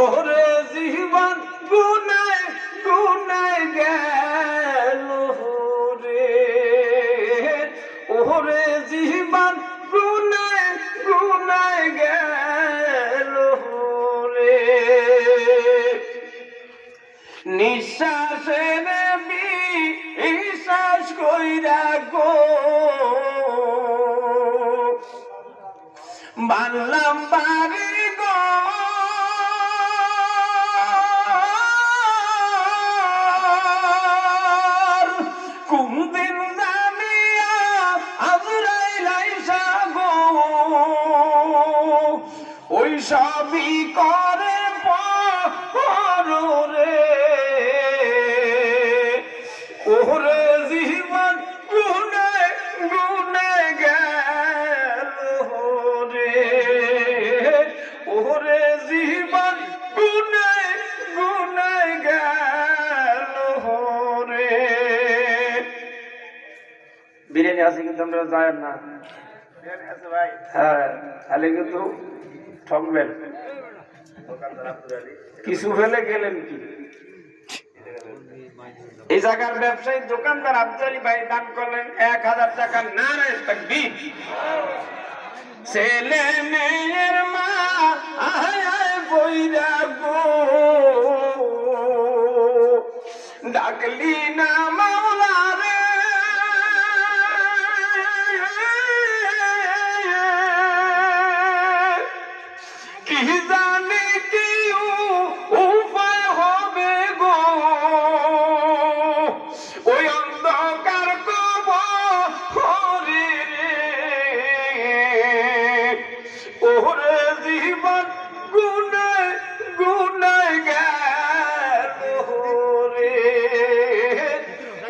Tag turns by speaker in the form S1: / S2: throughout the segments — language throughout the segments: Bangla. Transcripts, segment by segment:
S1: ওরে জীবন গুনায় গুনায় গেল রে, ওরে জীবন গুনায় গুনায় গেল রে। নিঃশ্বাসে বিশ্বাস কইরা গো বানলাম বাড়ি গো, কোনদিন জানিয়া আজরাইল আইসা গো ওই সবই করে পর রে। ওরে জীবন গুনায় গুনায় গেল রে, ওরে জীবন গুনায় গুনায় গেল রে। বিরিয়ানি আছে কিন্তু আমরা যাই না, হ্যাঁ তাহলে কিন্তু ঠকবেন। কিছু ফেলে গেলেন কি? এই জায়গার ব্যবসায়ী দোকানদার আব্দুল আলী ভাই দান করলেন 1000 টাকা। নারায়ে তাকবীর। ছেলে মেয়ের মা আয় আয় বইরা গো ডাকলি না মাওলা রে, কি জানি কি উপায় হবে গো ওই অন্ধকার কবরে রে। ওরে জীবন গুনায় গুনায় গেল রে,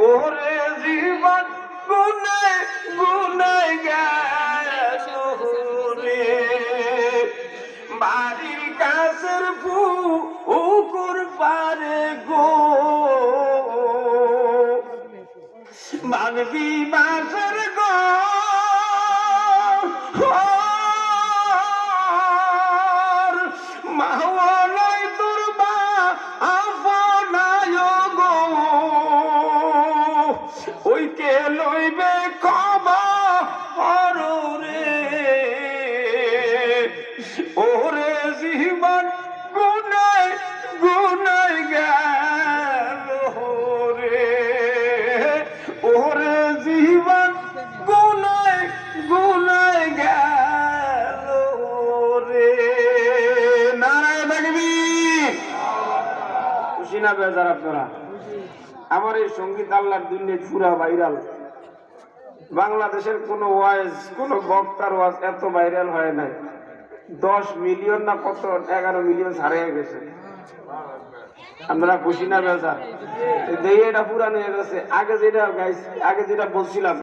S1: ওরে জীবন গুনায় গুনায় গেল রে। বাড়ির কাছের পুকুর পারে গো মানবী বাসর গো মাহওয়ালাই তোর বা আপনায় গো ওই কে লইবে খবর রে। ওরে জীবন গুনায় গুনায় গেল রে, ওরে জীবন গুনায় গুনায় গেল রে। নারায়ে তাকবীর। খুশি না বেজার আপনারা? আমার এই সঙ্গীত আল্লাহর দুনিয়ায় পুরা ভাইরাল। বাংলাদেশের কোন ওয়াজ কোন বক্তার ওয়াজ এত ভাইরাল হয় নাই। 10 মিলিয়ন না কত 11 মিলিয়ন ছাড়িয়ে গেছে। আমরা খুশি না বেজার? এটা পুরানো হয়ে গেছে। আগে যেটা বলছিলাম